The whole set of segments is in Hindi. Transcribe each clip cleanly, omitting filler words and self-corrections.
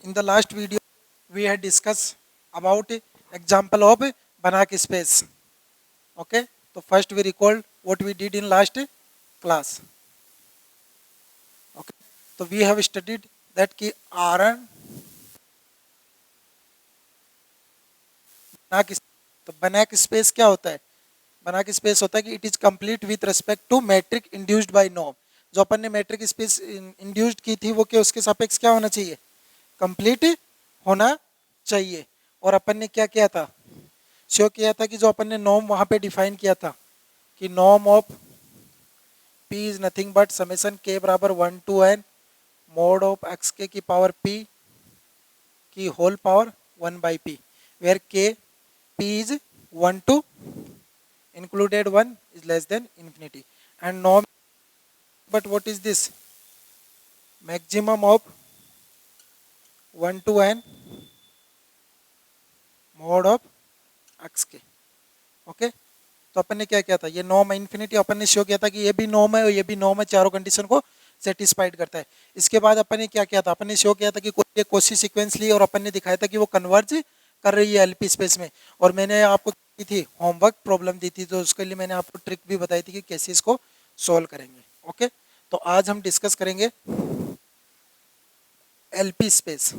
In the last video, we had discussed about example of Banach space. Okay, so first we recall what we did in last class. Okay, so we have studied that कि Rn Banach तो Banach space क्या होता है? Banach space होता है कि it is complete with respect to metric induced by norm. जो अपन ने metric space induced की थी वो क्या उसके सापेक्ष क्या होना चाहिए? कंप्लीट होना चाहिए. और अपन ने क्या किया था? शो किया था कि जो अपन ने नॉर्म वहां पे डिफाइन किया था कि norm of p is nothing but summation k बराबर 1 to n mod of x k की पावर पी की whole power 1 by p where k p is 1 to included 1 is less than infinity and norm but what is this maximum of 1 to n mod of x के. ओके, तो अपन ने क्या किया था? ये नॉर्म इन्फिनिटी अपन ने शो किया था कि ये भी नॉर्म है और ये भी नॉर्म है, चारों कंडीशन को सेटिस्फाइड करता है. इसके बाद अपन ने क्या किया था? अपन ने शो किया था कि कोई एक कोशी सीक्वेंस ली और अपन ने दिखाया था कि वो कन्वर्ज कर रही है एलपी स्पेस में. और मैंने आपको की थी होमवर्क प्रॉब्लम दी थी, तो उसके लिए मैंने आपको ट्रिक भी बताई थी कि कैसे इसको सोल्व करेंगे. ओके, तो आज हम डिस्कस करेंगे एलपी स्पेस.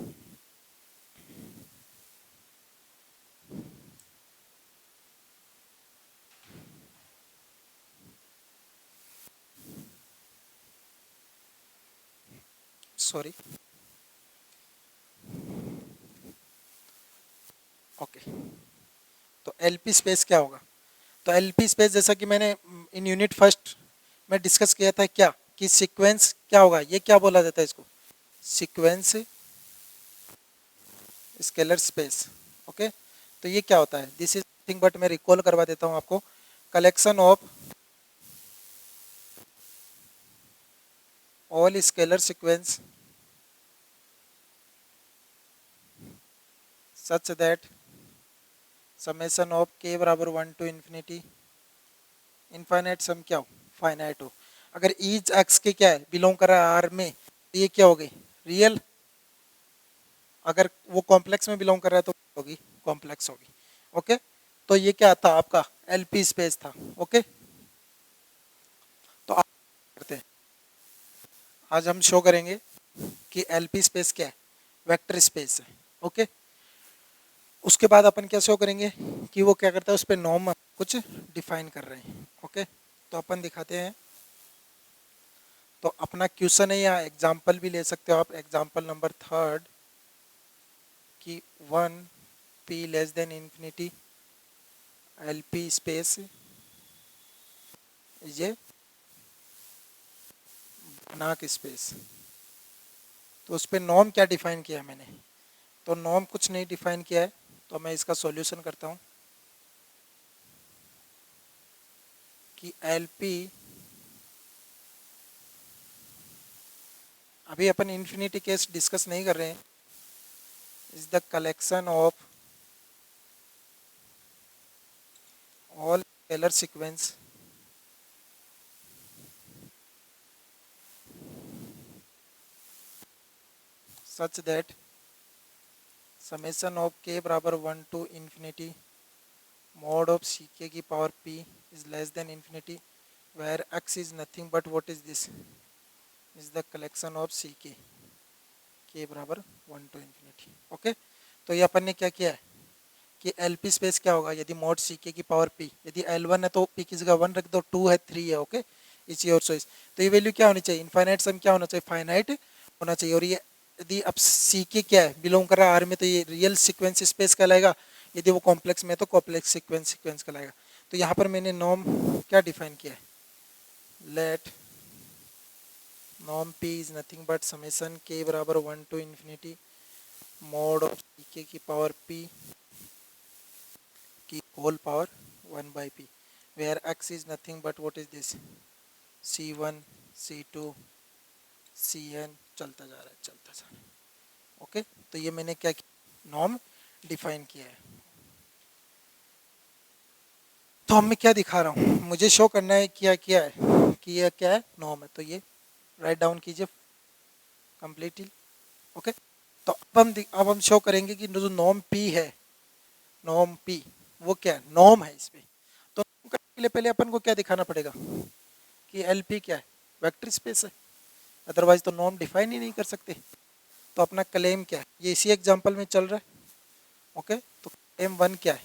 सॉरी. ओके, तो एलपी स्पेस क्या होगा? तो एलपी स्पेस जैसा कि मैंने इन यूनिट फर्स्ट में डिस्कस किया था क्या कि सीक्वेंस क्या होगा, ये क्या बोला जाता है इसको? Sequence scalar space. ओके, तो ये क्या होता है? दिस इज थिंग बट मैं रिकॉल करवा देता हूँ आपको. Collection of all scalar sequence such that summation of K बराबर 1 to infinity इनफाइनाइट सम क्या हो? फाइनाइट हो. अगर ईच एक्स के क्या है बिलोंग कर रहा है आर में, तो ये क्या होगी? रियल. अगर वो कॉम्प्लेक्स में बिलोंग कर रहा है तो होगी कॉम्प्लेक्स होगी. ओके, तो ये क्या था? आपका एलपी स्पेस था. ओके, तो आप करते हैं, आज हम शो करेंगे कि एलपी स्पेस क्या है? वेक्टर स्पेस है. ओके, उसके बाद अपन क्या शो करेंगे कि वो क्या करता है, उस पर नॉर्म कुछ डिफाइन कर रहे हैं. ओके, तो अपन दिखाते हैं. तो अपना क्वेश्चन है या एग्जाम्पल भी ले सकते हो आप. एग्जाम्पल नंबर 3 कि 1 p less than infinity LP space ये बनाक स्पेस. तो उस पर नॉर्म क्या डिफाइन किया है मैंने? तो नॉर्म कुछ नहीं डिफाइन किया है, तो मैं इसका सॉल्यूशन करता हूँ कि एलपी अभी अपन इंफिनिटी केस डिस्कस नहीं कर रहे हैं. Is the collection of all scalar sequence such that summation of k बराबर 1 to infinity mod of ck की power p is less than infinity where x is nothing but what is this is the collection of ck k बराबर 1 to infinity. ओके, तो ये अपन ने क्या किया है कि एलपी स्पेस क्या होगा? यदि mod ck की पावर p, यदि L1 है तो p की जगह 1 रख दो, 2 है 3 है. Okay, it's your choice. तो ये वैल्यू क्या होनी चाहिए? इनफाइनाइट सम क्या होना चाहिए? फाइनाइट होना चाहिए. और ये यदि अब सी के क्या है बिलोंग कर रहा है आर में, तो ये रियल सीक्वेंस स्पेस कहलाएगा. यदि वो कॉम्प्लेक्स में तो कॉम्प्लेक्स सीक्वेंस कहलाएगा. तो यहाँ पर मैंने नॉर्म क्या डिफाइन किया है? Let norm P is nothing but summation k बराबर 1 to infinity मोड ऑफ सी के की पावर पी की whole power 1 by p where x is nothing but what is this c1 c2 cn चलता जा रहा है चलता जा रहा है. ओके, तो ये मैंने क्या किया? नॉर्म डिफाइन किया है. तो अब मैं क्या दिखा रहा हूँ? मुझे शो करना है क्या क्या है कि यह क्या है? नॉर्म है. तो ये राइट डाउन कीजिए कंप्लीटली. ओके, तो अब हम शो करेंगे कि जो नॉर्म पी है, नॉर्म पी वो क्या है, नॉर्म है इस पे। तो norm करने के लिए पहले अपन को क्या दिखाना पड़ेगा कि एल पी क्या है, वेक्टर स्पेस है, अदरवाइज तो नॉर्म डिफाइन ही नहीं कर सकते। तो अपना क्लेम क्या है, ये इसी एग्जांपल में चल रहा है। ओके, तो क्लेम वन क्या है,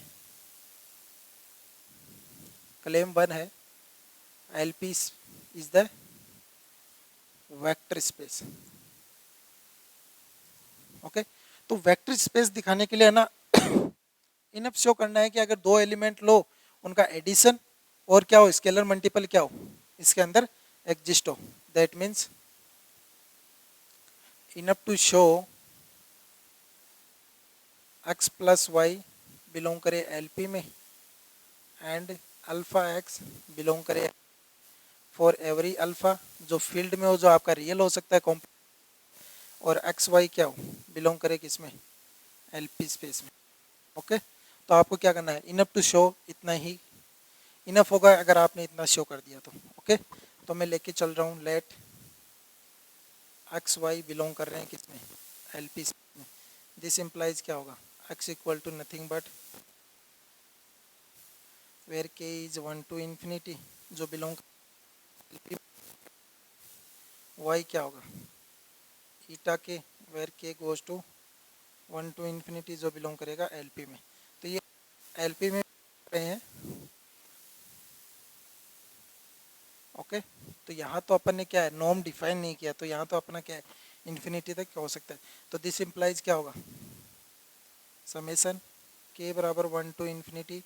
क्लेम वन है L P is the vector space. Okay, तो वेक्टर स्पेस दिखाने के लिए है ना इनफ शो करना है कि अगर दो एलिमेंट लो, उनका एडिशन और क्या हो, स्केलर मल्टीपल क्या हो इसके अंदर एग्जिस्ट हो। That means enough to show x plus y belong करे एलपी में एंड अल्फा एक्स बिलोंग करे फॉर एवरी अल्फा, जो फील्ड में हो, जो आपका रियल हो सकता है कॉम्प, और एक्स वाई क्या हो, बिलोंग करे किसमें, एलपी स्पेस में। ओके, तो आपको क्या करना है, इनफ टू शो, इतना ही इनफ होगा अगर आपने इतना शो कर दिया तो। ओके, तो मैं लेके चल रहा हूँ लेट एक्स वाई बिलोंग कर रहे हैं किसमें, एलपी में। दिस इम्प्लाइज क्या होगा, x equal to nothing but where के इज वन टू इन्फिनिटी, जो बिलोंग एलपी। वाई क्या होगा, ईटा के वेयर के goes to one to infinity, जो बिलोंग करेगा एलपी में। तो ये एलपी में रहे हैं। ओके, तो यहाँ तो अपन ने क्या है, नॉर्म डिफाइन नहीं किया, तो यहाँ तो अपना क्या है, इन्फिनिटी तक क्या हो सकता है। तो दिस इम्प्लाइज क्या होगा, समेसन के बराबर one to infinity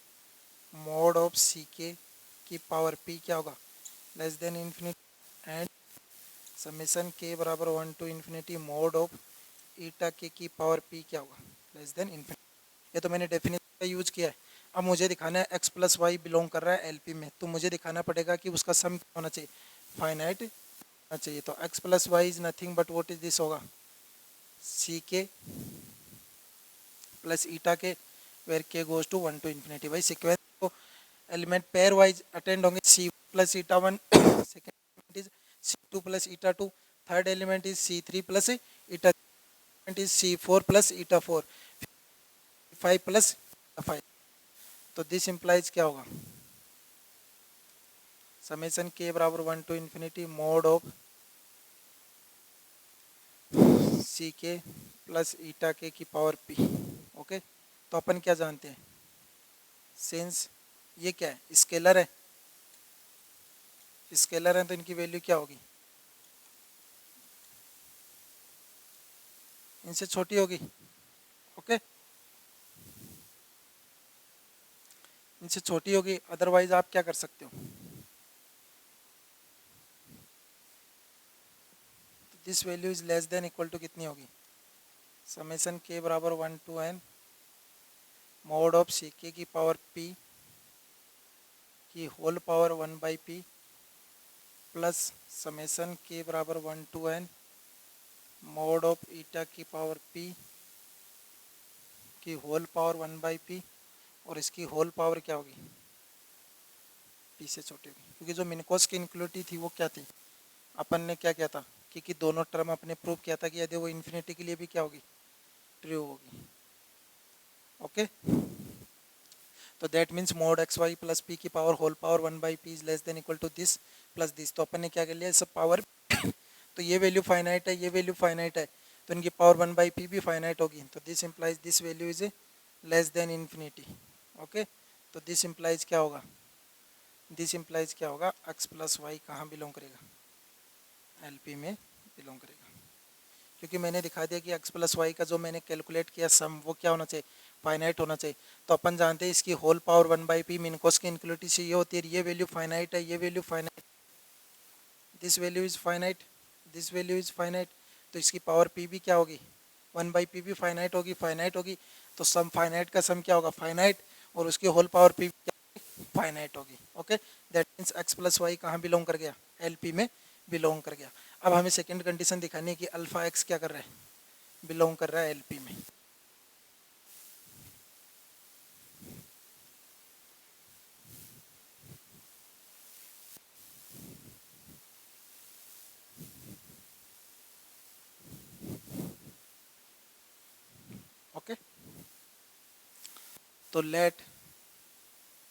mod of सी के की पावर पी क्या होगा, less than infinity, and summation के बराबर one to infinity mod of eta K की पावर पी क्या होगा, लेस देन इन्फिनिटी। ये तो मैंने डेफिनेशन का यूज किया है। अब मुझे दिखाना है एक्स प्लस वाई बिलोंग कर रहा है एलपी में, तो मुझे दिखाना पड़ेगा कि उसका सम क्या होना चाहिए, फाइनाइट होना चाहिए। तो x plus Y is nothing but what is this होगा, सी के plus eta k where k goes to one to infinity. भाई सिक्वेंस को एलिमेंट पेयर वाइज अटेंड होंगे, c plus eta one, second element is c two plus eta two, third element is c three plus eta, is c four plus eta four, five plus five. तो दिस इम्प्लाइज क्या होगा, समेसन के बराबर one to infinity mod of सी के प्लस ईटा के की पावर पी। ओके, तो अपन क्या जानते हैं, सिंस ये क्या है, स्केलर है, स्केलर है तो इनकी वैल्यू क्या होगी, इनसे छोटी होगी। ओके, इनसे छोटी होगी, अदरवाइज आप क्या कर सकते हो, तो this value is less than equal to कितनी होगी, समेसन के बराबर one to N mod of सी के की पावर पी की whole power one by P plus summation के बराबर one to N mod of eta की पावर पी की whole power one by P, और इसकी होल पावर क्या होगी, पी से छोटी होगी, क्योंकि जो मिनकोस की इनक्वलिटी थी वो क्या थी, अपन ने क्या किया था कि दोनों टर्म अपने प्रूव किया था कि यदि वो इन्फिनिटी के लिए भी क्या होगी, ट्रू होगी। ओके, तो that means mod X Y plus P की power whole power one by P is less than equal to this plus this. तो अपन ने क्या कर लिया, सब पावर तो ये वैल्यू फाइनाइट है, ये वैल्यू फाइनाइट है, तो इनकी पावर वन बाई पी भी फाइनाइट होगी। तो this implies this value is less than infinity. Okay, तो दिस इम्प्लाइज क्या होगा, दिस इम्प्लाइज क्या होगा, एक्स प्लस वाई कहाँ बिलोंग करेगा, एलपी में बिलोंग करेगा, क्योंकि मैंने दिखा दिया कि एक्स प्लस वाई का जो मैंने कैलकुलेट किया सम वो क्या होना चाहिए, फाइनाइट होना चाहिए। तो अपन जानते हैं इसकी whole power one by P Minkowski की इनक्वलिटी से ये होती है, ये वैल्यू फाइनाइट है, ये value finite, this value is finite, this value is finite, तो इसकी पावर पी भी क्या होगी, वन बाई पी भी फाइनाइट होगी, फाइनाइट होगी। तो सम फाइनाइट का सम क्या होगा, फाइनाइट, और उसकी होल पावर पी फाइनाइट होगी। Okay, that means x plus Y कहाँ बिलोंग कर गया, एलपी में बिलोंग कर गया। अब हमें सेकंड कंडीशन दिखानी है कि अल्फा एक्स क्या कर रहा है, बिलोंग कर रहा है एलपी में। तो लेट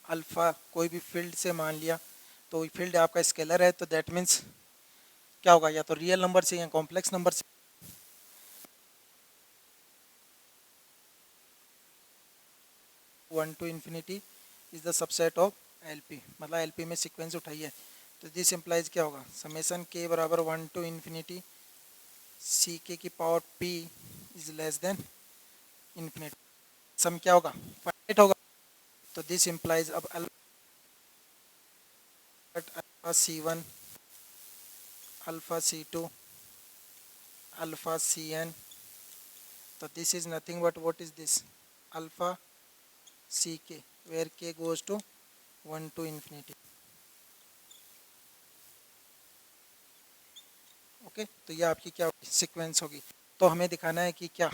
अल्फ़ा कोई भी फील्ड से मान लिया, तो फील्ड आपका स्केलर है, तो दैट मीन्स क्या होगा, या तो रियल नंबर से या कॉम्प्लेक्स नंबर से। 1 to infinity is the subset of LP, मतलब एलपी में सीक्वेंस उठाई है, तो दिस इम्प्लाइज क्या होगा, समेसन के बराबर 1 to infinity सी के की power P is less than infinity. Sum क्या होगा, फाइनाइट होगा, तो दिस इम्प्लाइज अब alpha C one, alpha C two, alpha C N, तो this is nothing but what is this, alpha C K, where के goes to 1 to infinity। Okay, तो ये आपकी क्या सीक्वेंस होगी। तो हमें दिखाना है कि क्या,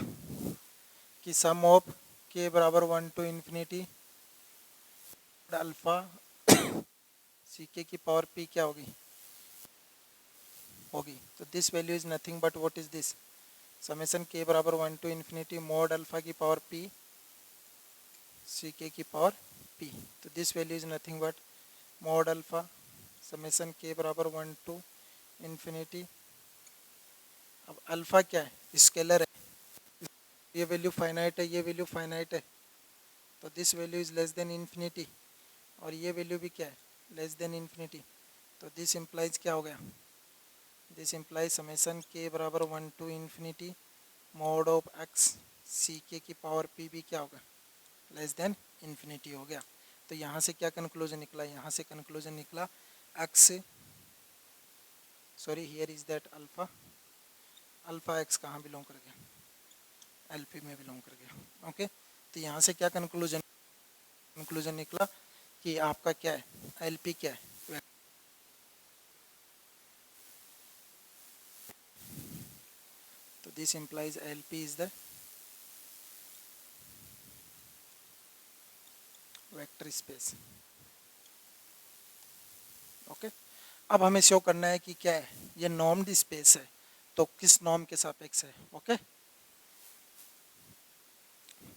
कि सम ऑफ के बराबर 1 to infinity अल्फा सी के की पावर पी क्या होगी, तो this value is nothing but what is this, summation के बराबर 1 to infinity मॉड अल्फा की पावर पी सी के की पावर पी, तो this value is nothing but mod alpha summation के बराबर 1 to infinity। अब अल्फा क्या है, स्केलर है, ये वैल्यू फाइनाइट है, ये वैल्यू फाइनाइट है, तो this value is less than infinity, और ये वैल्यू भी क्या है, लेस देन इन्फिनिटी, तो दिस इम्प्लाइज क्या हो गया, दिस इम्प्लाइज समेसन के बराबर 1 to infinity mod of X C के की पावर पी भी क्या होगा, लेस देन इन्फिनिटी हो गया। तो यहाँ से क्या कंक्लूजन निकला, यहाँ से कंक्लूजन निकला x, sorry here is that alpha, alpha x कहाँ बिलोंग कर गया, एलपी में बिलोंग कर गया। ओके, तो यहाँ से क्या कंक्लूजन निकला कि आपका क्या है, एलपी क्या है, तो this implies LP is the vector space. Okay, अब हमें शो करना है कि क्या है, ये नॉर्म्ड स्पेस है, तो किस नॉर्म के सापेक्ष है। ओके,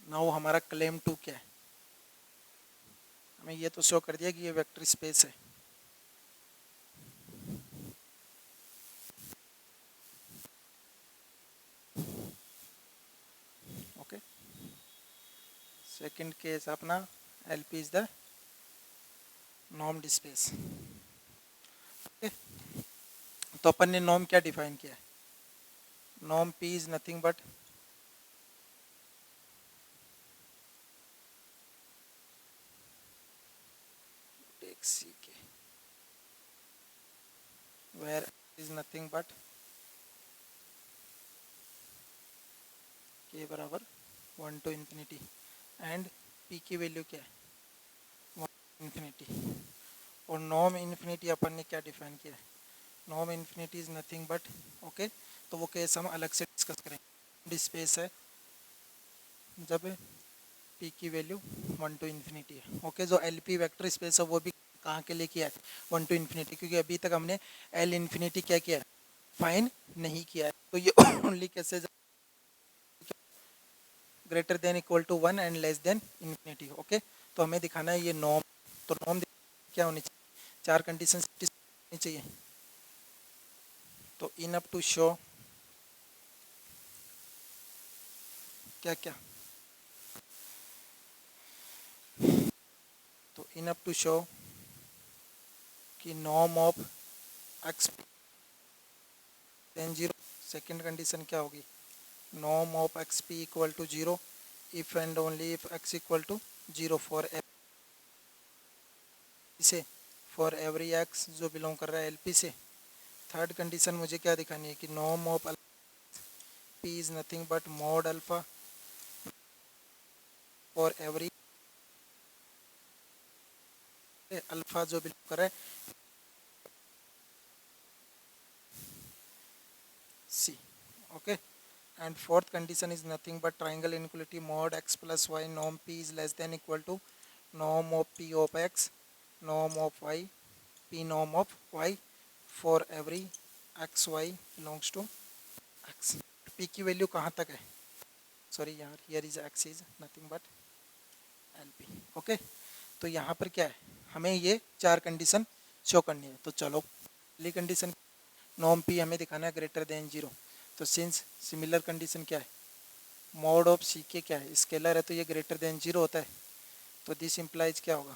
नाउ हमारा क्लेम टू क्या है, हमें ये तो शो कर दिया कि ये वेक्टर स्पेस है। ओके, सेकंड केस अपना LP is the normed space. Okay, तो अपन ने नॉर्म क्या डिफाइन किया है, norm P is nothing but take C K where is nothing but के बराबर 1 to infinity एंड पी की वैल्यू क्या है, 1 इन्फिनिटी, और नॉर्म इन्फिनिटी अपन ने क्या डिफाइन किया है, norm infinity is nothing but, okay, तो वो केस हम अलग से डिस्कस करेंगे। स्पेस है जब पी की वैल्यू 1 to infinity है। ओके, जो एल पी वैक्टर स्पेस है वो भी कहाँ के लिए किया है, 1 to infinity, क्योंकि अभी तक हमने एल इन्फिनिटी क्या किया है, फाइन नहीं किया है, तो ये ओनली कैसे greater than equal to 1 and less than infinity. Okay, तो हमें दिखाना है ये नॉर्म, तो नॉर्म क्या होनी चाहिए, चार कंडीशन होनी चाहिए, तो इनफ टू शो क्या क्या, तो इनफ टू शो कि norm of x than zero, second condition क्या होगी, norm of xp equal to 0 if and only if x equal to 0 से फॉर एवरी x जो बिलोंग कर रहा है एलपी से। थर्ड कंडीशन मुझे क्या दिखानी है कि norm of p is nothing but mod alpha for every alpha जो बिलोंग कर रहा है c। Okay, and fourth condition is nothing but triangle inequality mod x plus y norm p is less than equal to norm of p of x norm of y p norm of y for every x y belongs to x। p की वैल्यू कहाँ तक है, सॉरी यार here is x is nothing but LP। Okay, तो यहाँ पर क्या है, हमें ये 4 कंडीशन शो करनी है। तो चलो पहली कंडीशन नॉर्म P हमें दिखाना है ग्रेटर देन 0। तो सिंस सिमिलर कंडीशन क्या है, मॉड ऑफ CK क्या है, स्केलर है तो ये ग्रेटर देन 0 होता है। तो दिस इम्प्लाइज क्या होगा,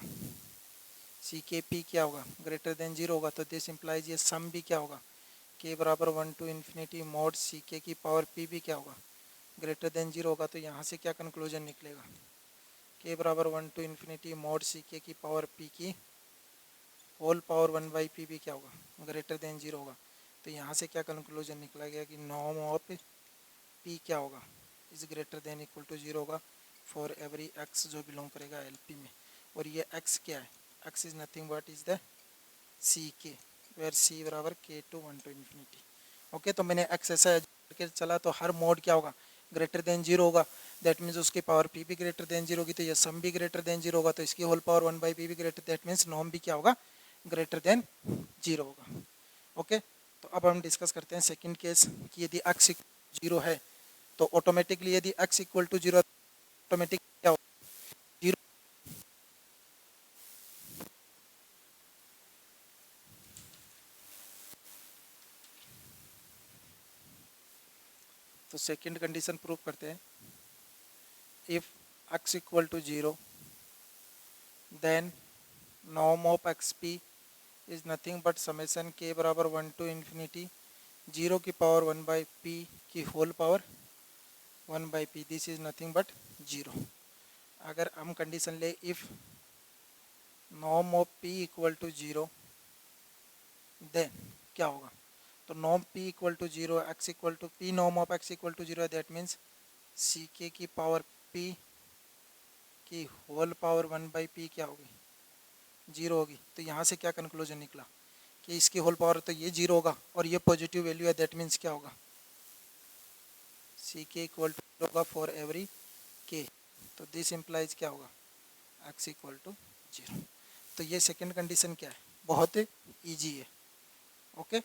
CKP क्या होगा, ग्रेटर देन 0 होगा। तो दिस इम्प्लाइज ये सम भी क्या होगा, K बराबर 1 टू इन्फिनिटी मॉड CK की पावर P भी क्या होगा, ग्रेटर देन 0 होगा। तो यहाँ से क्या कंक्लूजन निकलेगा, K बराबर 1 टू इन्फिनिटी मॉड CK की पावर P की होल पावर 1/p भी क्या होगा, ग्रेटर देन 0 होगा। तो यहाँ से क्या कंक्लूजन निकला गया कि नॉर्म ऑफ P क्या होगा, is greater than equal to 0 होगा फॉर एवरी x जो बिलोंग करेगा LP में। और ये x क्या है, x is nothing but is the CK where C बराबर K to 1 to infinity. Okay, तो मैंने x ऐसा करके चला तो हर मोड क्या होगा, ग्रेटर देन 0 होगा। दैट मीन्स उसकी पावर P भी ग्रेटर देन 0 होगी। तो ये सम भी ग्रेटर देन 0 होगा। तो इसकी होल पावर 1/p भी ग्रेटर, दैट मीन्स नॉर्म भी क्या होगा, ग्रेटर देन 0 होगा। ओके, तो अब हम डिस्कस करते हैं सेकंड केस कि यदि x 0 है तो ऑटोमेटिकली यदि x इक्वल टू 0 ऑटोमेटिक क्या होगा, 0। तो सेकंड कंडीशन प्रूव करते हैं, if x equal to 0 then norm of xp is nothing but summation k बराबर 1 टू इन्फिनिटी 0 की पावर 1/p की whole power 1/p, this is nothing but 0। अगर हम कंडीशन ले if norm of p equal to 0 then क्या होगा, तो norm p equal to 0 x equal to p norm of x equal to 0 है। दैट मीन्स ck की पावर p की होल पावर 1/p क्या होगी, 0 होगी। तो यहाँ से क्या कंक्लूजन निकला कि इसकी होल पावर तो ये 0 होगा और ये पॉजिटिव वैल्यू है। दैट मीन्स क्या होगा, ck इक्वल टू होगा फॉर एवरी k। तो दिस इम्प्लाइज क्या होगा, x इक्वल टू 0। तो ये सेकंड कंडीशन क्या है, बहुत ईजी है। Okay,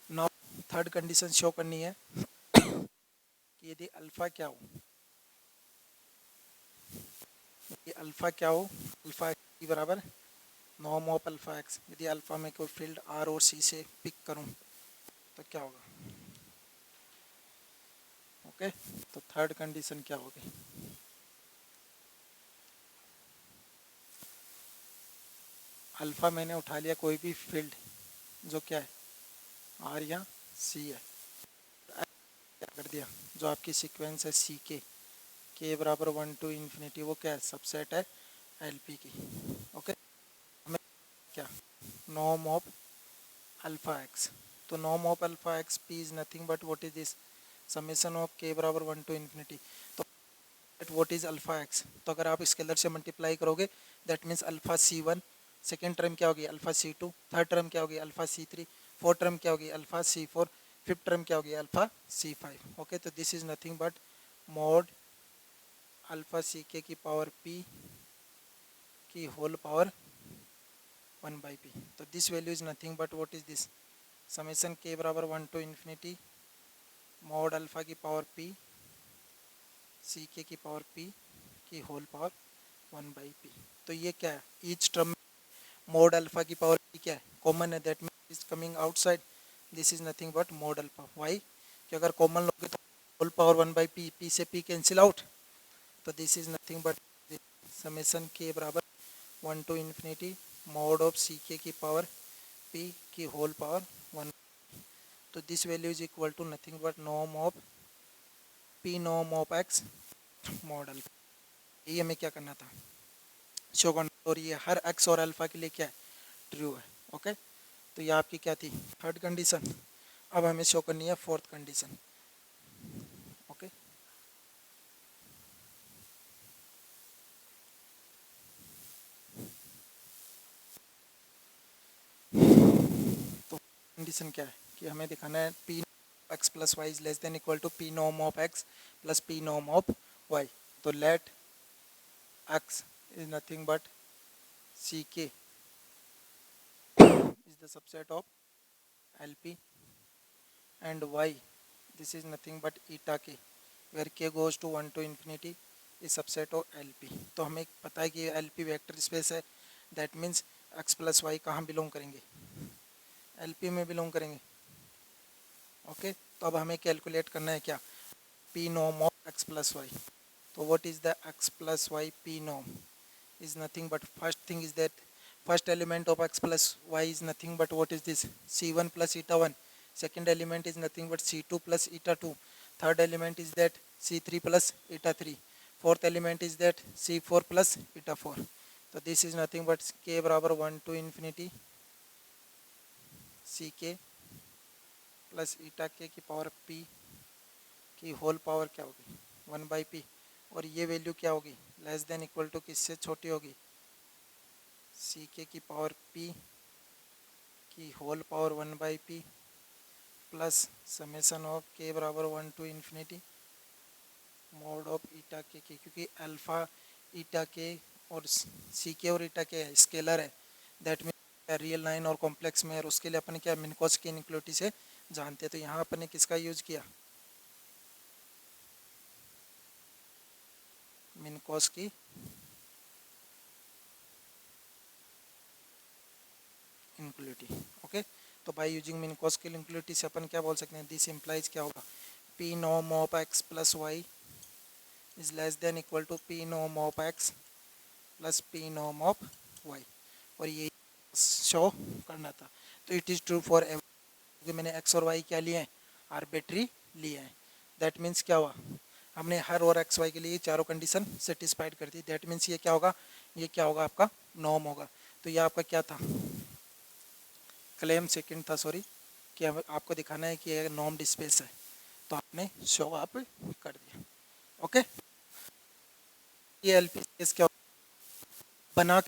now third condition show करनी है कि यदि अल्फा क्या हो, यदि अल्फा क्या हो, अल्फा की बराबर नॉर्म ऑफ अल्फा एक्स। यदि अल्फा में कोई फील्ड आर और सी से पिक करूं तो क्या होगा। ओके, तो थर्ड कंडीशन क्या होगी, अल्फा मैंने उठा लिया कोई भी फील्ड जो क्या है आर या सी है, क्या कर दिया, जो आपकी सीक्वेंस है सी के बराबर 1 टू इन्फिनिटी, वो क्या है, सबसेट है एलपी की। ओके, हमें क्या, नॉर्म ऑफ अल्फा एक्स। तो norm of alpha x P is nothing but what is this, summation of K बराबर 1 टू इन्फिनिटी। तो व्हाट इज अल्फा एक्स, तो अगर आप स्केलर से मल्टीप्लाई करोगे that means alpha C1, second term क्या होगी अल्फा C2, थर्ड टर्म क्या होगी अल्फा C3, फोर्थ टर्म क्या होगी अल्फा C4, फिफ्थ टर्म क्या होगी अल्फा C5। ओके, तो this is nothing but mod alpha CK की पावर P की होल पावर 1/p। तो this value is nothing but what is this, summation k बराबर 1 टू इन्फिनिटी मॉड अल्फा की पावर P CK की पावर P की होल पावर 1/p। तो ये क्या है, ईच टर्म मोड अल्फा की पावर p क्या है, कॉमन है। That mean is coming outside, this is nothing but mod alpha. Why, कि अगर कॉमन लोगे तो होल पावर 1/p, p से p कैंसिल आउट। तो this is nothing but summation k बराबर 1 टू इन्फिनिटी मोड ऑफ सी के की पावर p की होल पावर 1। तो this value is equal to nothing but norm of p norm of x mod alpha. ये हमें क्या करना था, शो करना। और ये हर x और अल्फा के लिए क्या है, ट्रू है। ओके, तो ये आपकी क्या थी, थर्ड कंडीशन। अब हमें शो करनी है फोर्थ कंडीशन। ओके, तो कंडीशन क्या है कि हमें दिखाना है P X plus Y is less than equal to P norm of X plus P norm of Y. तो let X is nothing but C K is the subset of LP and Y this is nothing but eta k where k goes to 1 to infinity is subset of LP. तो हमें पता है कि एलपी वेक्टर स्पेस है, that means x plus Y कहाँ बिलोंग करेंगे, एलपी में बिलोंग करेंगे। ओके, तो अब हमें कैलकुलेट करना है क्या, पी नॉम ऑफ एक्स प्लस वाई। तो what is the X plus Y P नॉम is nothing but first thing is that first element of x plus y is nothing but what is this, c1 plus eta 1. Second element is nothing but c2 plus eta 2. Third element is that c3 plus eta 3. Fourth element is that c4 plus eta 4. So this is nothing but k बराबर 1 to infinity ck plus eta K की पावर p की होल पावर क्या होगी 1 बाई पी, और ये वैल्यू क्या होगी लेस देन इक्वल टू किससे छोटी होगी, सी के की पावर p की whole power 1 by P plus summation of K बराबर 1 to infinity mod of eta K, क्योंकि अल्फ़ा ईटा के और सी के और ईटा के स्केलर है, दैट मीन रियल लाइन और कॉम्प्लेक्स में, और उसके लिए अपन क्या मिनकॉस की इनक्लूटी से जानते हैं। तो यहाँ अपन ने किसका यूज किया, मिनकॉस की इनक्लूटी। ओके, तो बाय यूजिंग मिनकॉस की इनक्लूटी से अपन क्या बोल सकते हैं, दिस इम्प्लाइज क्या होगा, पी नॉम of X plus Y is less than equal to P नॉम ऑफ एक्स प्लस पी नॉम ऑफ वाई, और ये शो करना था। तो it is true for every, क्योंकि मैंने एक्स और वाई क्या लिए हैं, आर्बिट्री लिए हैं। दैट मीन्स क्या हुआ, हमने हर और एक्स वाई के लिए चारों कंडीशन सेटिस्फाइड कर दी। दैट मीन्स ये क्या होगा, ये क्या होगा आपका नॉर्म होगा। तो ये आपका क्या था, क्लेम सेकंड था, सॉरी, कि आपको दिखाना है कि ये नॉर्म स्पेस है, तो आपने शो आप कर दिया। ओके, ये एलपी स्पेस क्या बना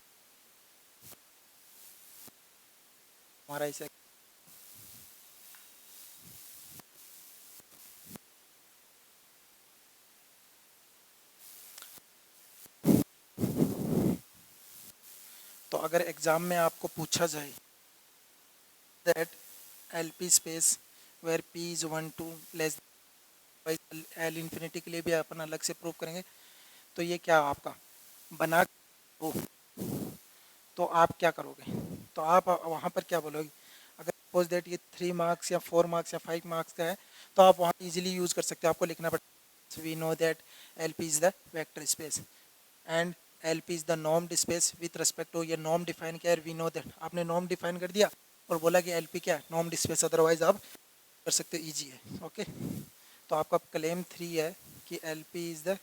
हमारा इसे, तो अगर एग्जाम में आपको पूछा जाए that LP space where p is 1 to less L infinity के लिए भी अपन अलग से प्रूव करेंगे, तो ये क्या आपका बना हो, तो आप क्या करोगे, तो आप वहाँ पर क्या बोलोगे, अगर सपोज दैट ये 3 मार्क्स या 4 मार्क्स या 5 मार्क्स का है, तो आप वहाँ इजीली यूज़ कर सकते हो, आपको लिखना पड़ेगा we know that L P is the vector space and L P is the norm space with respect to, ये नॉर्म डिफाइन किया है, वी नो दैट आपने नॉर्म डिफाइन कर दिया और बोला कि एल पी क्या है नॉर्म स्पेस, अदरवाइज आप कर सकते हो, ईजी है। ओके, तो आपका क्लेम 3 है कि एल पी इज़ द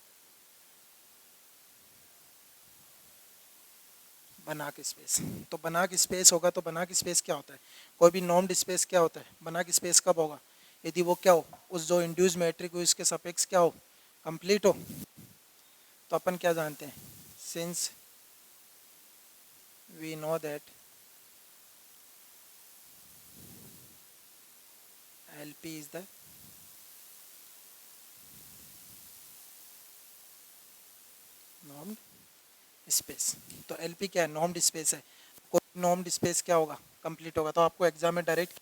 बनाक स्पेस। तो बनाक स्पेस होगा, तो बनाक स्पेस क्या होता है, कोई भी नॉर्म्ड स्पेस क्या होता है, बनाक स्पेस कब होगा, यदि वो क्या हो, उस जो इंड्यूस मैट्रिक हो इसके सपेक्स क्या हो, कंप्लीट हो। तो अपन क्या जानते हैं, since we know that L P is the normed space, तो एल पी क्या है नॉर्म्ड स्पेस है, कोई नॉर्म्ड स्पेस क्या होगा कंप्लीट होगा। तो आपको एग्जाम में डायरेक्ट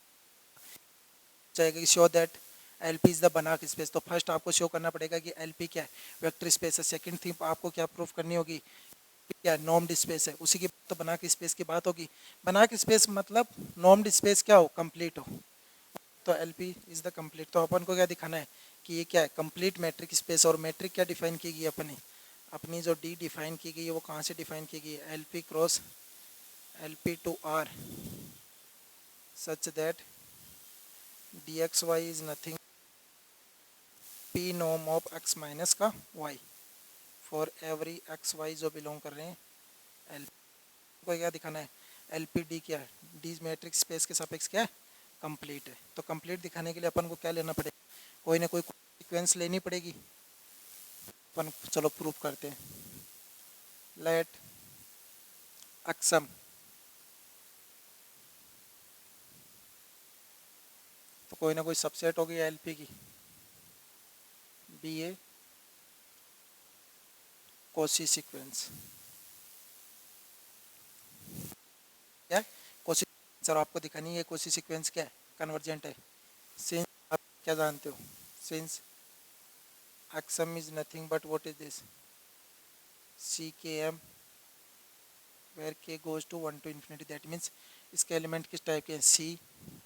चाहेगा कि show that L P is the बनाक स्पेस, तो फर्स्ट आपको शो करना पड़ेगा कि एल पी क्या है वेक्टर स्पेस है। सेकंड थिंग आपको क्या प्रूफ करनी होगी, क्या नॉर्म्ड स्पेस है, उसी की तो बनाक स्पेस की बात होगी। बनाक स्पेस मतलब नॉर्म्ड स्पेस क्या हो, कंप्लीट हो, तो L P is the complete. तो अपन को क्या दिखाना है कि ये क्या है कंप्लीट मैट्रिक स्पेस, और मैट्रिक क्या डिफाइन की गई अपनी, अपनी जो डी डिफाइन की गई है वो कहाँ से डिफाइन की गई है, L P cross L P to R such that D X Y is nothing P नॉम ऑफ एक्स माइनस का Y for every X Y जो बिलोंग कर रहे हैं एल को क्या दिखाना है, एल पी डी क्या है, डी मैट्रिक्स स्पेस के सापेक्ष क्या है कंप्लीट है। तो कंप्लीट दिखाने के लिए अपन को क्या लेना पड़ेगा, कोई ना कोई सीक्वेंस लेनी पड़ेगी। अपन चलो प्रूफ करते हैं, लेट अक्सम, तो कोई ना कोई सबसेट होगी एल पी की, बी ए कोसी सीक्वेंस, क्या है कोसी, सर आपको दिखानी है कोसी सीक्वेंस क्या है कन्वर्जेंट है। सिंस आप क्या जानते हो, since X M is nothing but what is this, C के एम वेयर के goes to 1 to infinity, that means इसके एलिमेंट किस टाइप के हैं, सी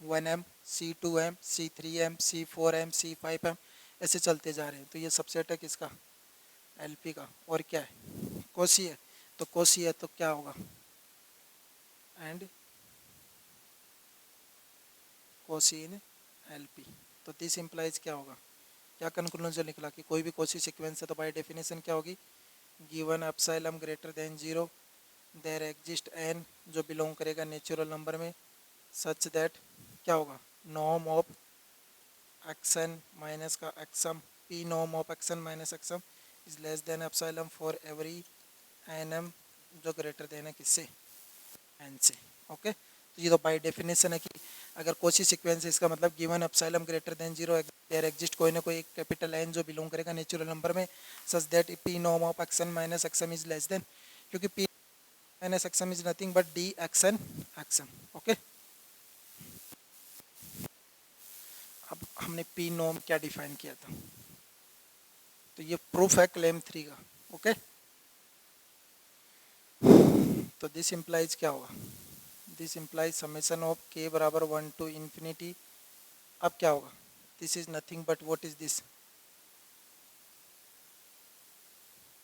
1m, सी 2m, सी 3m, सी 4m, सी 5m, ऐसे चलते जा रहे हैं। तो ये सबसेट है किसका, एलपी का। और क्या है, कोसी है, तो कोसी है तो क्या होगा, एंड कोसी इन एलपी। तो दिस इम्प्लाइज क्या होगा, क्या कंक्लूजन निकला कि कोई भी कोसी सीक्वेंस है तो बाय डेफिनेशन क्या होगी, given epsilon greater than 0 there exist N, जो बिलोंग करेगा नेचुरल नंबर में, सच दैट क्या होगा, नॉर्म ऑफ एक्सन माइनस का X M, P norm of X N minus X M is less than epsilon for every N M, जो ग्रेटर देन है किससे, एन से। ओके, तो ये तो बाय डेफिनेशन है कि अगर कोसी सीक्वेंस है, इसका मतलब given epsilon greater than 0 there exist कोई ना कोई कैपिटल एन जो बिलोंग करेगा नेचुरल नंबर में, such that P norm of X N minus X M is less than, क्योंकि P minus X M is nothing but D X N X M. Okay, अब हमने पी नॉर्म क्या डिफाइन किया था, तो ये प्रूफ है क्लेम 3 का। ओके, तो दिस इम्प्लाइज क्या होगा, this implies summation of K बराबर 1 to infinity। अब क्या होगा, this is nothing but what is this,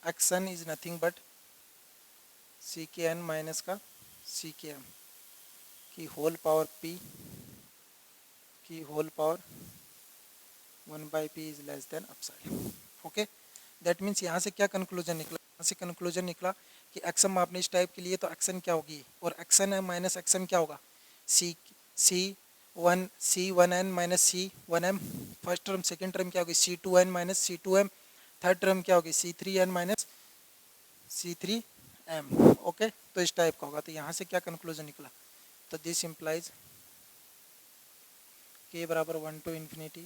X N is nothing but C के एन माइनस का सी के एम की होल पावर पी की whole power 1/p is less than upside. Okay, that means यहाँ से क्या कंक्लूजन निकला, यहाँ से कंक्लूजन निकला कि एक्सम आपने इस टाइप के लिए तो एक्सन क्या होगी, और एक्सन है माइनस एक्सम क्या होगा, C C one N minus C one M, first term, second term क्या होगी C two N minus C two M, third term क्या होगी C three N minus C three M. Okay, तो इस टाइप का होगा। तो यहाँ से क्या कंक्लूजन निकला, तो दिस इम्प्लाइज के बराबर 1 to infinity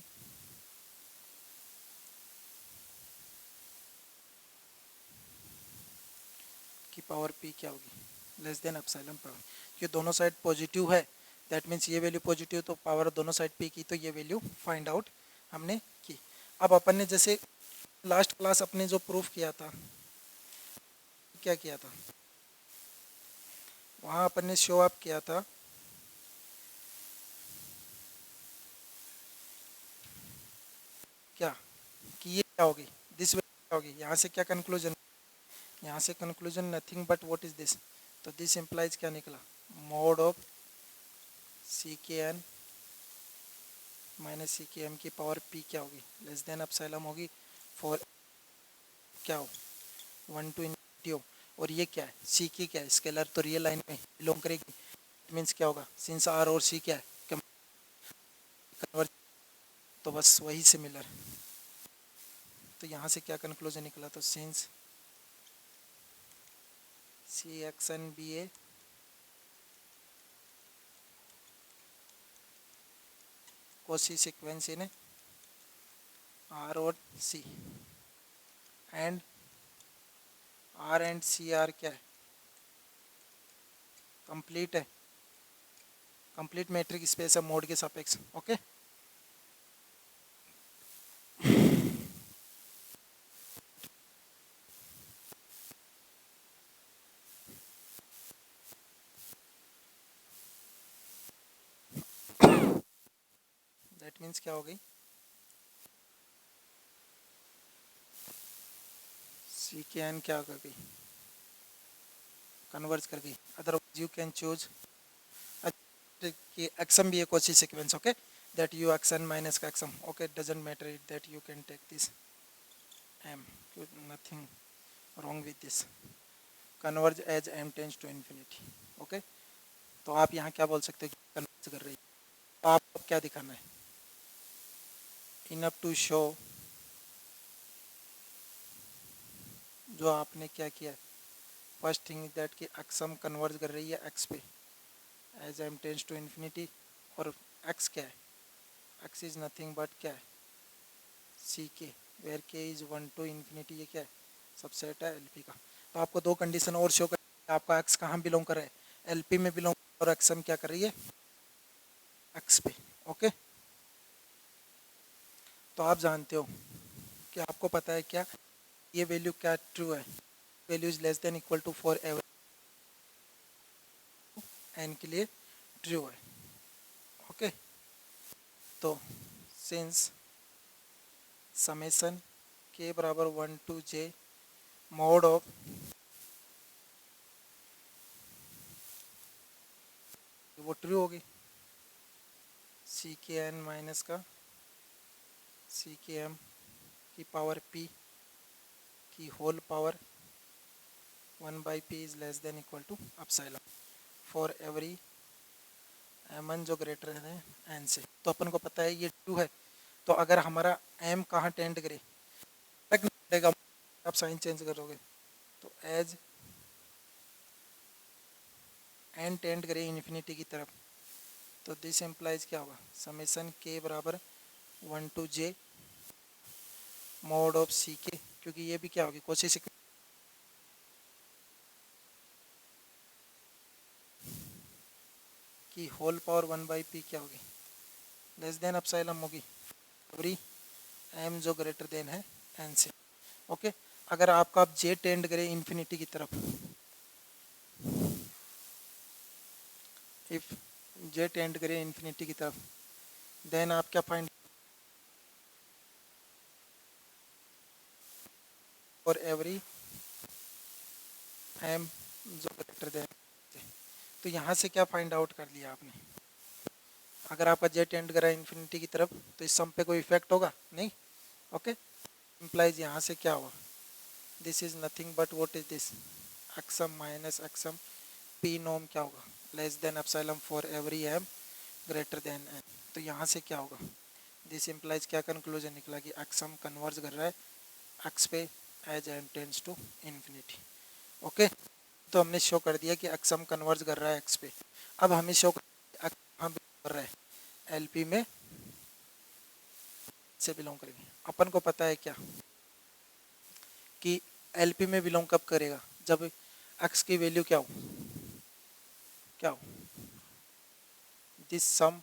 की पावर पी क्या होगी, लेस देन एप्सिलॉन पावर, ये दोनों साइड पॉजिटिव है, दैट मीन्स ये वैल्यू पॉजिटिव, तो पावर दोनों साइड पी की, तो ये वैल्यू फाइंड आउट हमने की। अब अपन ने जैसे लास्ट क्लास अपने जो प्रूफ किया था, क्या किया था, वहाँ अपन ने शो अप किया था क्या, कि ये क्या होगी, दिस वैल्यू क्या होगी। यहाँ से क्या कंक्लूजन, यहाँ से conclusion nothing but what is this, तो दिस इम्प्लाइज क्या निकला, मॉड ऑफ सी के एन माइनस सी के एम की पावर पी क्या होगी, लेस देन एप्सिलॉन होगी फॉर क्या हो 1 to infinity हो। और ये क्या है, सी की क्या है, स्केलर, तो रियल लाइन में बिलोंग करेगी, मीन्स क्या होगा, सिंस आर और सी क्या है कन्वर्ज, तो बस वही सिमिलर। तो यहाँ से क्या कंक्लूजन निकला, तो since C X N B A Cauchy sequence in R और C, and R and C R क्या है, कंप्लीट है, कंप्लीट मैट्रिक स्पेस है मोड के सापेक्ष। ओके, दैट मीन्स क्या हो गई, सी के एन क्या कर गई, कन्वर्ज कर गई। अदरवाइज यू कैन चूज कि एक्सम भी एक Cauchy sequence, okay, that you X N minus का X M, okay, doesn't matter it that you can take this M, nothing wrong with this, converge as m tends to infinity। Okay, तो आप यहाँ क्या बोल सकते हो कि कन्वर्ज कर रही है, तो आपको क्या दिखाना है, इनफ टू शो, जो आपने क्या किया, फर्स्ट थिंग दैट कि एक्सम कन्वर्ज कर रही है एक्स पे as m tends to infinity, और एक्स क्या है, एक्स इज नथिंग बट क्या है, सी के, वेयर के इज 1 to infinity, ये क्या है, सबसेट है एलपी का। तो आपको दो कंडीशन और शो कर, आपका एक्स कहाँ बिलोंग कर रहा है, एलपी में बिलोंग, और एक्सम क्या कर रही है, एक्स पे। ओके, तो आप जानते हो कि आपको पता है क्या, ये वैल्यू क्या ट्रू है, value is less than equal to for every n के लिए ट्रू है। ओके, तो सिंस समेसन के बराबर 1 to j मॉड ऑफ वो ट्रू होगी सी के एन माइनस का सी के एम की पावर p की whole power 1/p is less than equal to epsilon for every M जो ग्रेटर है एन से। तो अपन को पता है ये ट्रू है, तो अगर हमारा एम कहाँ टेंड करे करेगा, आप साइन चेंज करोगे तो एज एन टेंड करे इन्फिनिटी की तरफ, तो दिस एम्प्लाइज क्या होगा समेसन के बराबर 1 to j मॉड ऑफ सी के, क्योंकि ये भी क्या होगी कोशिश की होल पावर 1/p क्या होगी लेस देन एप्सिलॉन होगी एवरी एम जो ग्रेटर देन है एन से। ओके, अगर आपका आप जे टेंड करे इन्फिनिटी की तरफ, इफ जे टेंड करे इन्फिनिटी की तरफ, देन आप क्या फाइंड फॉर एवरी एम जो ग्रेटर देन, तो यहाँ से क्या फाइंड आउट कर लिया आपने, अगर आपका जे टेंड करा इन्फिनिटी की तरफ तो इस सम पे कोई इफेक्ट होगा नहीं। ओके, इम्प्लाइज यहाँ से क्या हुआ this is nothing but what is this X M minus X M P नॉम क्या होगा less than epsilon for every M greater than N. तो यहाँ से क्या होगा दिस इम्प्लाइज क्या कंक्लूजन निकला कि एक्सम कन्वर्ज कर रहा है एक्स पे as m tends to infinity. Okay, तो हमने शो कर दिया कि एक्सम कन्वर्ज कर रहा है एक्स पे। अब हमें शो कर रहा है एलपी में से बिलोंग करेंगे। अपन को पता है क्या कि एलपी में बिलोंग कब करेगा जब एक्स की वैल्यू क्या हो दिस सम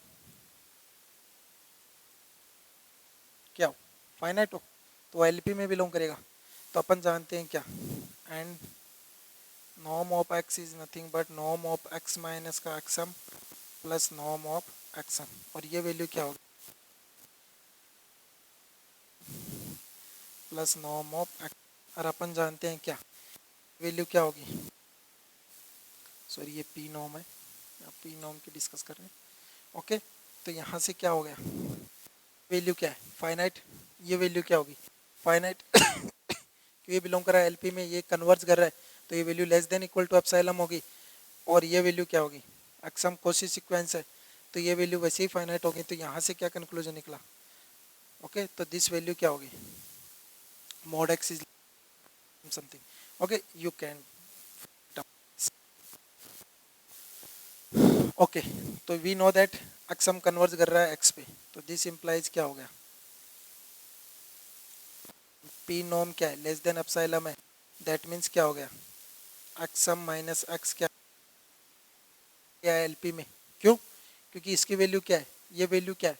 क्या हो फाइनाइट हो, तो एलपी में बिलोंग करेगा। तो अपन जानते हैं क्या and norm of x is nothing but norm of X minus का एक्सम प्लस नॉर्म ऑफ एक्सम, और ये वैल्यू क्या होगी प्लस नॉर्म ऑफ एक्स। और अपन जानते हैं क्या वैल्यू क्या होगी, सॉरी ये पी नॉर्म है, पी नॉर्म की डिस्कस कर रहे हैं। ओके, तो यहाँ से क्या हो गया वैल्यू क्या है फाइनाइट, ये वैल्यू क्या होगी फाइनाइट क्यों ये बिलोंग कर रहा है एलपी में, ये कन्वर्ज कर रहा है, तो ये value less than equal to epsilon होगी। और ये वैल्यू क्या होगी एक्सम कोशी सीक्वेंस है, तो ये वैल्यू वैसे ही फाइनाइट होगी। तो यहाँ से क्या कंक्लूजन निकला ओके, तो दिस वैल्यू क्या होगी mod x is something. Okay, you can okay, तो वी नो दैट एक्सम कन्वर्ज कर रहा है एक्स पे, तो दिस इम्प्लाइज क्या हो गया पी नॉर्म क्या है लेस देन एप्सिलॉन है, दैट मीन्स क्या हो गया एक्सम माइनस एक्स क्या है एलपी में, क्यों क्योंकि इसकी वैल्यू क्या है ये वैल्यू क्या है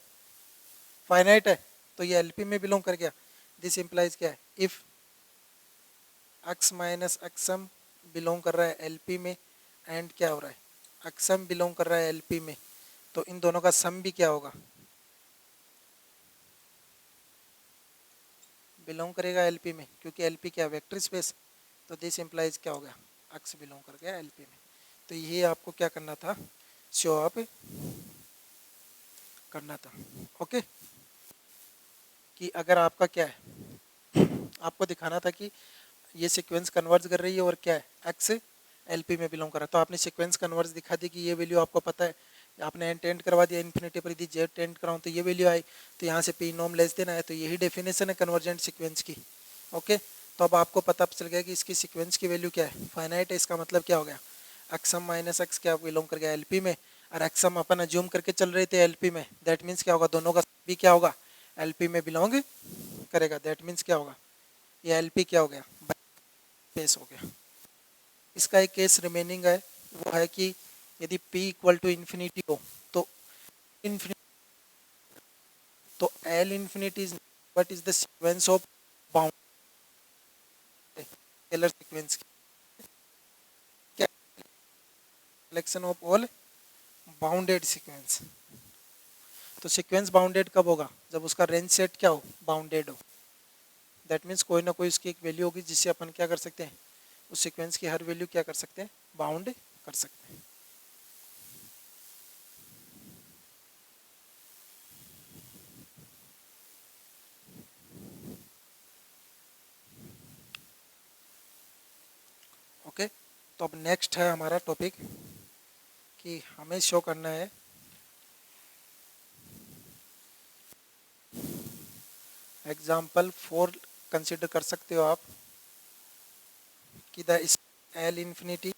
फाइनाइट है, तो ये एलपी में बिलोंग कर गया। दिस इम्प्लाइज क्या है इफ एक्स माइनस एक्सम बिलोंग कर रहा है एलपी में एंड क्या हो रहा है एक्सम बिलोंग कर रहा है एलपी में, तो इन दोनों का सम भी क्या होगा बिलोंग करेगा एलपी में, क्योंकि एलपी क्या वेक्टर स्पेस, तो दिस इम्प्लाइज क्या हो गया एक्स बिलोंग कर गया एलपी में। तो ये आपको क्या करना था शो अप करना था। ओके, कि अगर आपका क्या है आपको दिखाना था कि ये सीक्वेंस कन्वर्ज कर रही है और क्या है एक्स एलपी में बिलोंग कर रहा है, तो आपने सीक्वेंस कन्वर्ज दिखा दी कि ये वैल्यू आपको पता है, आपने एन टेंड करवा दिया इन्फिनिटी पर यदि जेड टेंड कराऊँ तो ये वैल्यू आई, तो यहाँ से पी नॉम लेस देन आया, तो यही डेफिनेशन है कन्वर्जेंट सीक्वेंस की। ओके, तो अब आपको पता चल गया कि इसकी सीक्वेंस की वैल्यू क्या है फाइनाइट है, इसका मतलब क्या हो गया एक्सम माइनस एक्स क्या बिलोंग कर गया एलपी में, और एक्सम अपन अज्यूम करके चल रहे थे एलपी में, दैट मीन्स क्या होगा दोनों का भी क्या होगा एलपी में बिलोंग करेगा, दैट मीन्स क्या होगा ये एलपी क्या हो गया बेस हो गया। इसका एक केस रिमेनिंग है, वो है कि यदि p इक्वल टू इन्फिनिटी हो तो इन्फिनिटी, तो L infinity is what is the sequence of bound scalar sequence. Collection of all bounded sequence. तो सीक्वेंस बाउंडेड कब होगा? जब उसका रेंज सेट क्या हो? बाउंडेड हो। दैट मीन्स कोई ना कोई उसकी एक वैल्यू होगी जिससे अपन क्या कर सकते हैं, उस सीक्वेंस की हर वैल्यू क्या कर सकते हैं, बाउंड कर सकते हैं। ओके, तो अब नेक्स्ट है हमारा टॉपिक कि हमें शो करना है एग्जाम्पल 4 कंसिडर कर सकते हो आप कि द एल इंफिनिटी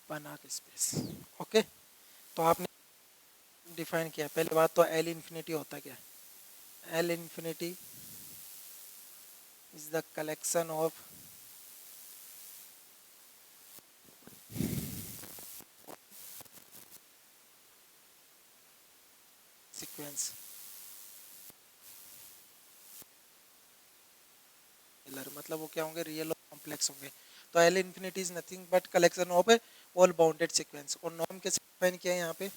बना के स्पेस। ओके, तो आपने डिफाइन किया। पहले बात तो एल इंफिनिटी होता क्या है? L infinity is the collection of sequence, मतलब वो क्या होंगे, रियल और कॉम्प्लेक्स होंगे। तो L infinity is nothing but collection of all bounded sequence. और नॉर्म कैसे डिफाइन किया है यहाँ पे?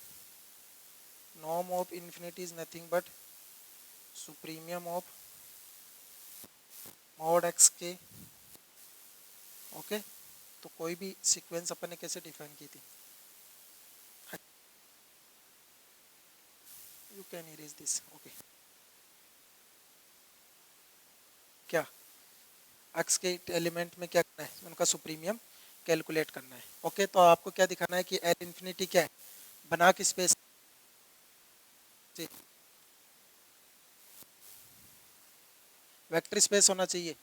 Norm of infinity is nothing but supremum of mod X के। ओके, तो कोई भी सीक्वेंस अपन ने कैसे डिफाइन की थी? You can erase this. Okay, क्या एक्स के एलिमेंट में क्या करना है, उनका सुप्रीमियम कैलकुलेट करना है। ओके, तो आपको क्या दिखाना है कि एल इंफिनिटी क्या है, बना के स्पेस वेक्टर स्पेस होना चाहिए।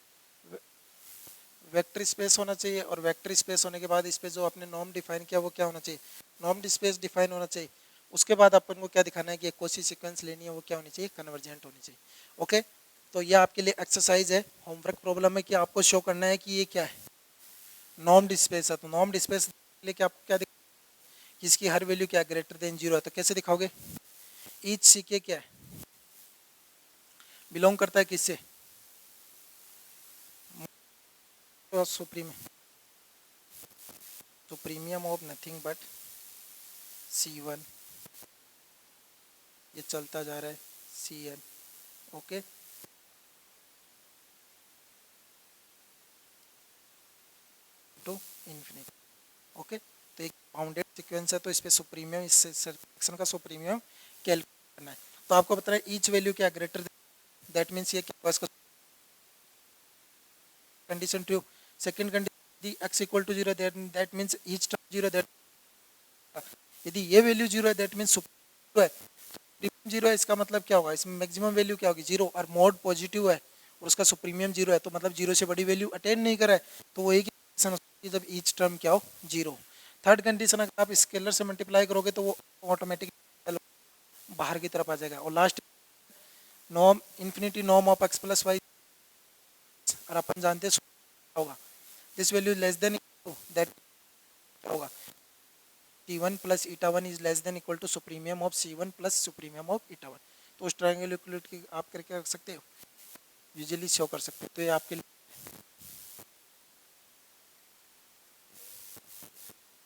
वेक्टर स्पेस होना चाहिए, और वेक्टर स्पेस होने के बाद इस पे जो आपने नॉर्म डिफाइन किया वो क्या होना चाहिए, नॉर्म स्पेस डिफाइन होना चाहिए। उसके बाद अपन को क्या दिखाना है कि एक कोसी सीक्वेंस लेनी है, वो क्या होनी चाहिए, कन्वर्जेंट होनी चाहिए। ओके, तो ये आपके लिए एक्सरसाइज है, होमवर्क प्रॉब्लम है कि आपको शो करना है कि ये क्या है, नॉर्म स्पेस है। तो नॉर्म स्पेस लेके आपको क्या कि इसकी हर वैल्यू क्या है, ग्रेटर देन जीरो है। तो कैसे दिखाओगे? ईच सी के क्या है, बिलोंग करता है किससे, supreme supremum of nothing but C one, ये चलता जा रहा है C N. Okay, to infinity. Okay, तो एक बाउंडेड सीक्वेंस है, तो इस पे सुप्रीमियम, इस सेक्शन का सुप्रीमियम कैलकुलेट करना है। तो आपको पता है ईच वैल्यू क्या ग्रेटर, दैट मीन्स ये क्या, इसका condition true. Second condition x equal to zero, that means each term zero, that यदि ये वैल्यू जीरो है दैट मीन्स सुप्रीमियम है। जीरो है इसका मतलब क्या होगा, इसमें मैक्सिमम वैल्यू क्या होगी, जीरो, और मोड पॉजिटिव है और उसका सुप्रीमियम जीरो है, तो मतलब जीरो से बड़ी वैल्यू अटेन नहीं करा है। तो वही कंडीशन होती है जब ईच टर्म क्या हो, जीरो। थर्ड कंडीशन, अगर आप स्केलर से मल्टीप्लाई करोगे तो वो ऑटोमेटिक बाहर की तरफ आ जाएगा। और last norm infinity norm of X plus Y, और अपन जानते हैं होगा this value less than that होगा T one plus eta one is less than equal to supremum of C one plus supremum of eta one. तो उस ट्रायंगल इक्वलिटी की आप करके रख सकते हो, यूजुअली शो कर सकते हो। तो ये आपके लिए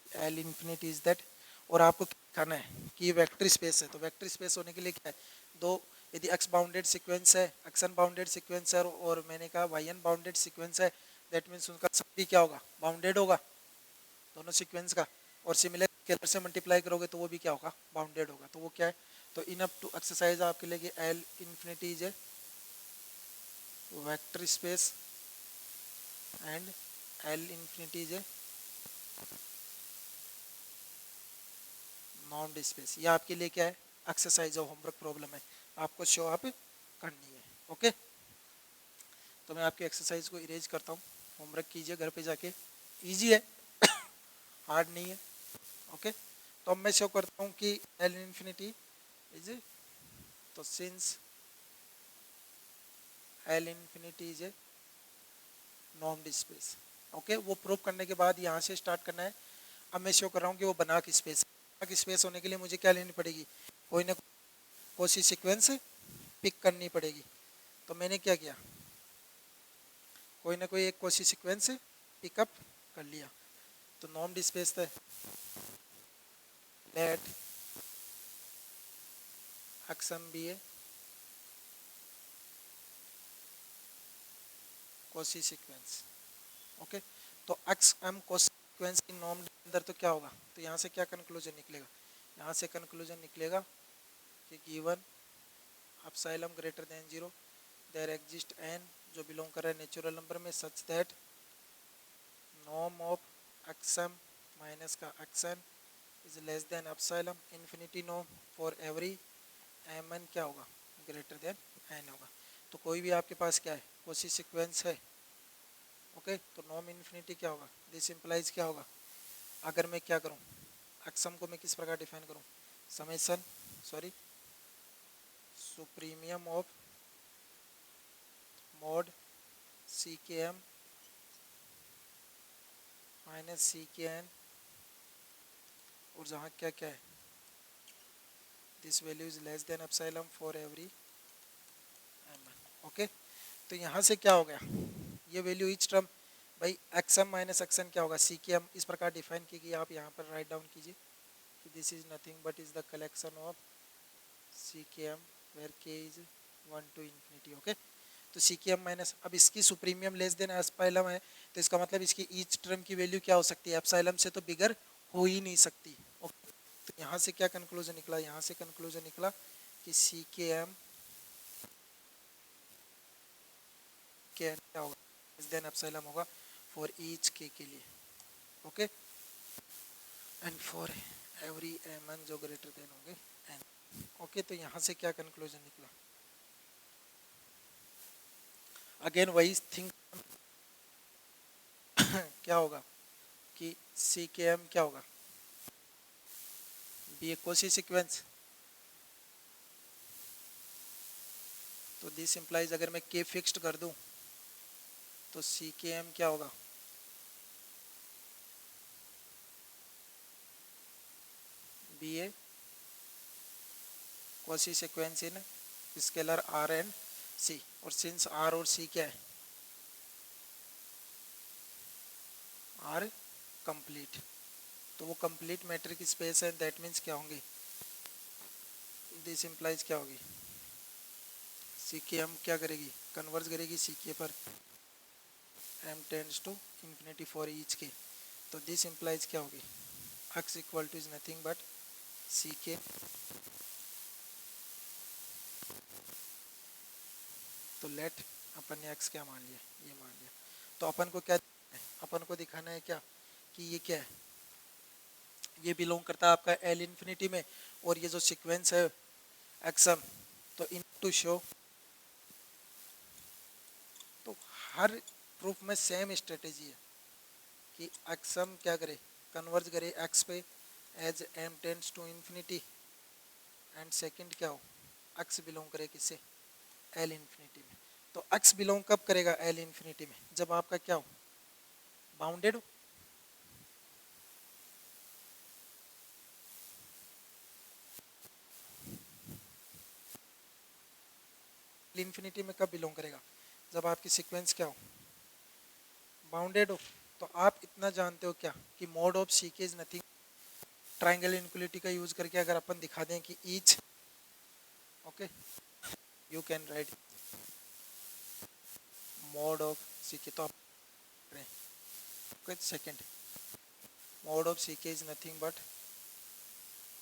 एल इंफिनिटी इज दैट। और आपको क्या करना है कि ये वेक्टर स्पेस है, तो वेक्टर स्पेस होने के लिए क्या है, दो, यदि एक्स बाउंडेड सीक्वेंस है, एक्स एन बाउंडेड सीक्वेंस है, और मैंने कहा वाई एन बाउंडेड सीक्वेंस है, दैट मीन्स उनका सब भी क्या होगा, बाउंडेड होगा दोनों सीक्वेंस का। और सिमिलर स्केलर से मल्टीप्लाई करोगे तो वो भी क्या होगा, बाउंडेड होगा। तो वो क्या है, तो इनफ टू एक्सरसाइज आपके लिए L infinity is a vector space and L infinity is a normed space. ये आपके लिए क्या है, एक्सरसाइज और होमवर्क प्रॉब्लम है, आपको शो अप करनी है। ओके, तो मैं आपकी एक्सरसाइज को इरेज करता हूँ, होमवर्क कीजिए घर पे जाके, इजी है, हार्ड नहीं है। ओके, तो अब मैं शो करता हूँ कि एल इंफिनिटी इज, तो since L infinity is a normed space. Okay, वो प्रूव करने के बाद यहाँ से स्टार्ट करना है। अब मैं शो कर रहा हूँ कि वो बना की स्पेस, बना की स्पेस होने के लिए मुझे क्या लेनी पड़ेगी, कोई ना कोसी सीक्वेंस पिक करनी पड़ेगी। तो मैंने क्या किया, कोई ना कोई एक कोसी सीक्वेंस पिकअप कर लिया। तो नॉर्म डिस्पेस है late XM B A Cauchy sequence. Okay, तो एक्स एम कोसी सीक्वेंस की नॉर्म के अंदर तो क्या होगा, तो यहाँ से क्या कंक्लूजन निकलेगा, यहाँ से कंक्लूजन निकलेगा कि given epsilon greater than 0 there exist N जो बिलोंग कर रहा है नेचुरल नंबर में such that norm of X M minus का X N is less than epsilon infinity norm for every M N क्या होगा ग्रेटर देन एन होगा। तो कोई भी आपके पास क्या है कोसी सीक्वेंस है। ओके, तो नॉर्म इन्फिनिटी क्या होगा, दिस इम्प्लाइज क्या होगा, अगर मैं क्या करूं एक्सएम को मैं किस प्रकार डिफाइन करूं, समेशन सुप्रीमियम ऑफ मॉड सी के एम माइनस सी के एन और जहाँ क्या क्या है this value is less than epsilon for every M N. Okay, तो यहाँ से क्या हो गया, ये वैल्यू ईच टर्म भाई एक्सएम माइनस एक्सएन क्या होगा सी के एम इस प्रकार डिफाइन की गई। आप यहाँ पर राइट डाउन कीजिए कि this is nothing but is the collection of सी के एम वेयर के इज 1 to infinity। ओके, तो सी के एम माइनस, अब इसकी सुप्रीमियम लेस देन एप्सिलॉन है तो इसका मतलब इसकी ईच टर्म की वैल्यू क्या हो सकती है, एप्सिलॉन से तो बिगर हो ही नहीं सकती। ओके, तो यहाँ से क्या कंक्लूजन निकला, यहाँ से कंक्लूजन निकला कि सी के एम क्या होगा लेस देन एप्सिलॉन होगा फॉर ईच के लिए। Okay, and for every M n जो ग्रेटर देन होंगे एन। ओके, तो यहाँ से क्या कंक्लूजन निकला, अगेन वही थिंग क्या होगा कि सी के एम क्या होगा बी ए कोसी सीक्वेंस। तो दिस इम्प्लाइज अगर मैं के फिक्स्ड कर दूं तो सी के एम क्या होगा B A Cauchy sequence in scalar R and C. और सिंस आर और सी क्या है आर कंप्लीट, तो वो कंप्लीट मैट्रिक स्पेस है दैट मीन्स क्या होंगे दिस इम्प्लाइज क्या होगी सी के एम क्या करेगी कन्वर्ज करेगी सी के पर M tends to infinity for each K. तो दिस इम्प्लाइज क्या होगी X equal to is nothing but C K. तो लेट अपन ने एक्स क्या मान लिया, ये मान लिया। तो अपन को क्या अपन को दिखाना है क्या कि ये क्या है, ये बिलोंग करता है आपका एल इन्फिनिटी में और ये जो सीक्वेंस है एक्सम, तो इन टू शो, तो हर प्रूफ में सेम स्ट्रेटेजी है कि एक्सम क्या करे कन्वर्ज करे एक्स पे as m tends to infinity and second क्या हो एक्स बिलोंग करे किससे एल इन्फिनिटी में। तो एक्स बिलोंग कब करेगा एल इन्फिनिटी में, जब आपका क्या हो बाउंडेड हो। एल इन्फिनिटी में कब बिलोंग करेगा जब आपकी सीक्वेंस क्या हो बाउंडेड हो। तो आप इतना जानते हो क्या कि मोड ऑफ सी के इज नथिंग, ट्राइंगल इनक्वलिटी का यूज करके अगर अपन दिखा दें कि ईच, okay you can write mod of C K, तो आप सेकेंड मोड ऑफ सी के is nothing but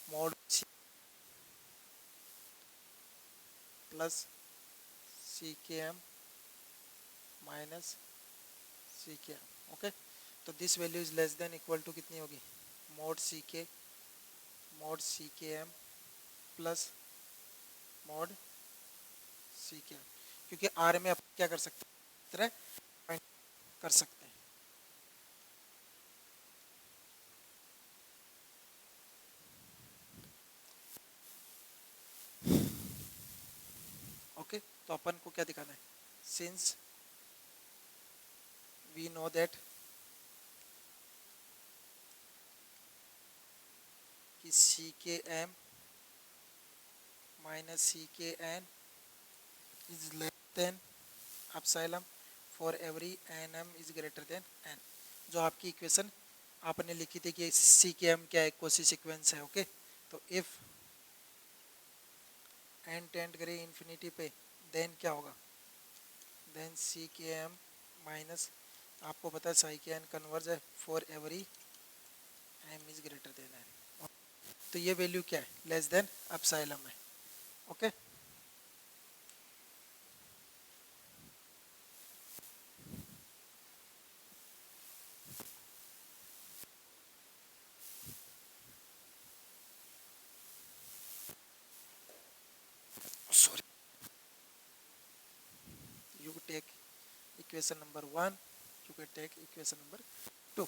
mod plus C के एम माइनस सी के एम। ओके, तो this value is less than equal to कितनी होगी मोड सी के एम प्लस मोड सी के एम, क्योंकि आर में आप क्या कर सकते हैं तरह कर सकते हैं। ओके, तो अपन को क्या दिखाना है सिंस वी नो दैट कि सी के एम माइनस सी के n is less than epsilon for every N m is greater than n. जो आपकी इक्वेशन आपने लिखी थी कि सी के एम क्या है, कोसी सीक्वेंस है। ओके, तो इफ एन टेंड करे इन्फिनिटी पे देन क्या होगा, देन सी के एम माइनस, आपको पता है साई के एन कन्वर्ज है for every m is greater than N. तो ये वैल्यू क्या है, लेस देन एप्सिलॉन है। Okay, sorry, you take equation number 1, you can take equation number 2.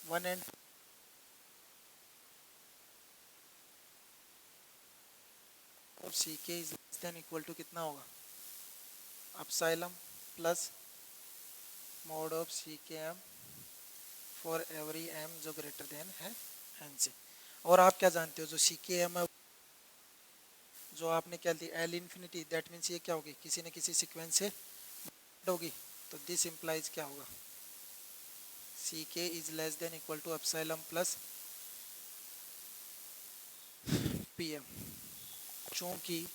1 and of c के is less than equal to कितना होगा, एप्सिलॉन प्लस मोड ऑफ सी के एम फॉर एवरी एम जो ग्रेटर देन है एन से। और आप क्या जानते हो, जो सी के एम है जो आपने क्या the L infinity, that means ये क्या होगी, किसी न किसी सीक्वेंस से होगी। तो दिस इम्प्लाइज क्या होगा, सी के is less than equal to epsilon plus p m. चूँकि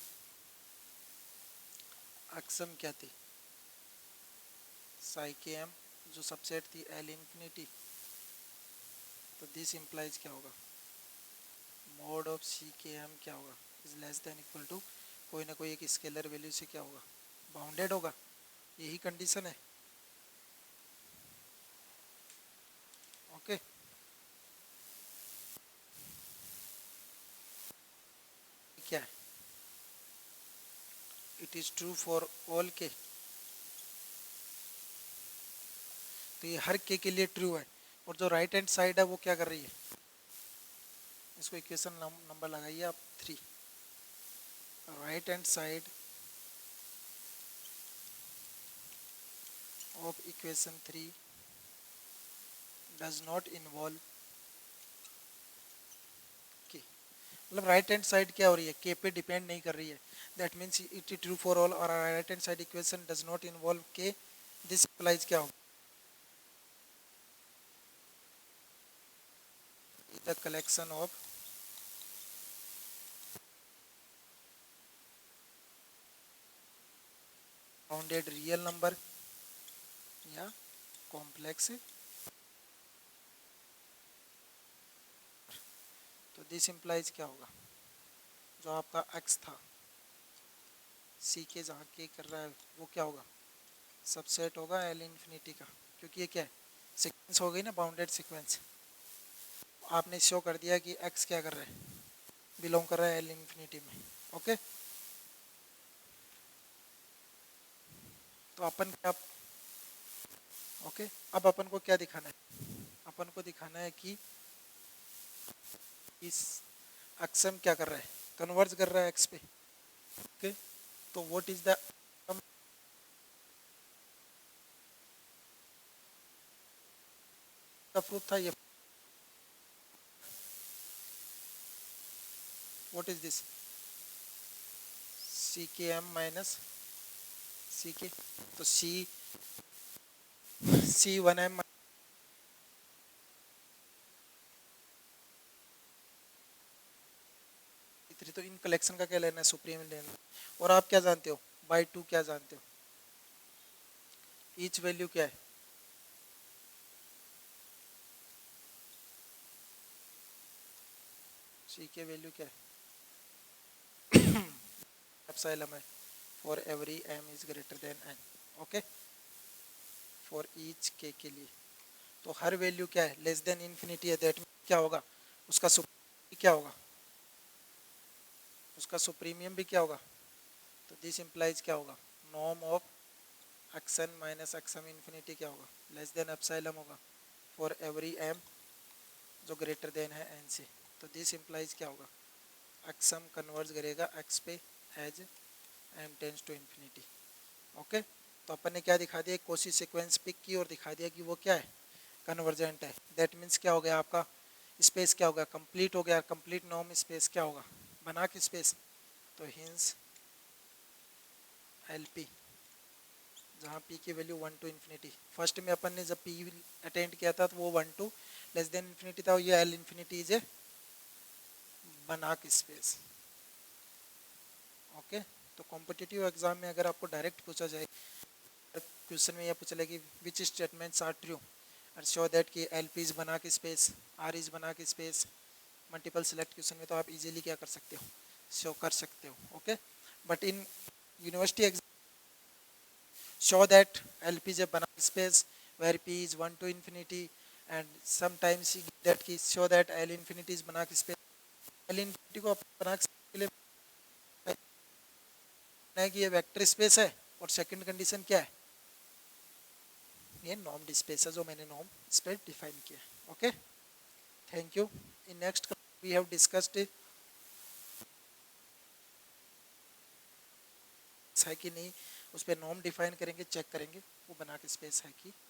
अक्सम क्या थी, साई के एम जो सबसेट थी एल इन्फिनिटी, तो दिस इम्प्लाइज क्या होगा, मोड ऑफ सी के एम क्या होगा, is less than equal to कोई ना कोई एक स्केलर वैल्यू से क्या होगा, बाउंडेड होगा। यही कंडीशन है। ओके, क्या है, it is true for all के, तो ये हर के लिए ट्रू है। और जो राइट हैंड साइड है वो क्या कर रही है, इसको इक्वेशन नंबर लगाइए आप 3। Right hand side of equation 3 does not involve के, मतलब राइट हैंड साइड क्या हो रही है, के पे डिपेंड नहीं कर रही है। That means it is true for all और right hand side equation does not involve K. This applies क्या होगा, the collection of bounded real number या कॉम्प्लेक्स। तो दिस इम्प्लाइज क्या होगा, जो आपका एक्स था सी के जहाँ के कर रहा है वो क्या होगा, सबसेट होगा एल इन्फिनिटी का, क्योंकि ये क्या है, सीक्वेंस हो गई ना, बाउंडेड सीक्वेंस। आपने शो कर दिया कि एक्स क्या कर रहा है, बिलोंग कर रहा है एल इन्फिनिटी में। ओके, तो अपन क्या, ओके, अब अपन को क्या दिखाना है, अपन को दिखाना है कि इस अक्सम क्या कर रहा है, कन्वर्ज कर रहा है एक्स पे। ओके, तो व्हाट इज द प्रूफ था ये, व्हाट इज दिस, सी के एम माइनस सी के, तो सी वन एम थ्री, तो इन कलेक्शन का क्या लेना है, सुप्रीम लेना। और आप क्या जानते हो, बाई टू क्या जानते हो, ईच वैल्यू क्या है, सी के वैल्यू क्या है, एप्सिलॉन है for every m is greater than n. Okay, for each k लिए तो हर वैल्यू क्या है, लेस देन इन्फिनिटी है, दैट क्या होगा, उसका क्या होगा, उसका सुप्रीमियम भी क्या होगा। तो दिस इम्प्लाइज क्या होगा, norm of X N minus X M infinity क्या होगा, लेस देन एप्सिलॉन होगा फॉर एवरी एम जो ग्रेटर देन है एन से। तो दिस इम्प्लाइज क्या होगा, एक्सम कन्वर्ज करेगा एक्स पे as M tends to infinity. Okay, तो अपन ने क्या दिखा दिया, कोसी सीक्वेंस पिक की और दिखा दिया कि वो क्या है, कन्वर्जेंट है, दैट मीन्स क्या हो गया आपका स्पेस क्या होगा, कंप्लीट हो गया, कंप्लीट नॉर्म स्पेस क्या होगा, बना के स्पेस, तो हिंस एल पी, जहाँ पी की वैल्यू 1 टू इन्फिनिटी, फर्स्ट में अपन ने जब पी अटेंड किया था तो वो 1 टू लेस देन इन्फिनिटी था, ये एल इन्फिनिटी इज ए बनाक स्पेस। ओके, तो कॉम्पिटिटिव एग्जाम में अगर आपको डायरेक्ट पूछा जाए, क्वेश्चन में यह पूछा जाए कि विच स्टेटमेंट्स आर ट्रू और शो दैट कि एल पी इज बना के स्पेस, आर इज बना के स्पेस, मल्टीपल सिलेक्ट क्वेश्चन में तो आप इजीली क्या कर सकते हो, शो कर सकते हो। Okay, but in university exam show that LP is a Banach space where P is 1 to infinity, and sometimes you get that कि show that L infinity is Banach space। L infinity को Banach space के लिए है कि ये वेक्टर स्पेस है, और सेकंड कंडीशन क्या है, ये नॉर्म्ड स्पेस है जो मैंने नॉर्म स्पेस डिफाइन किया है। Okay, thank you. In next we have discussed है कि नहीं, उस पर नॉर्म डिफाइन करेंगे, चेक करेंगे वो बना के स्पेस है कि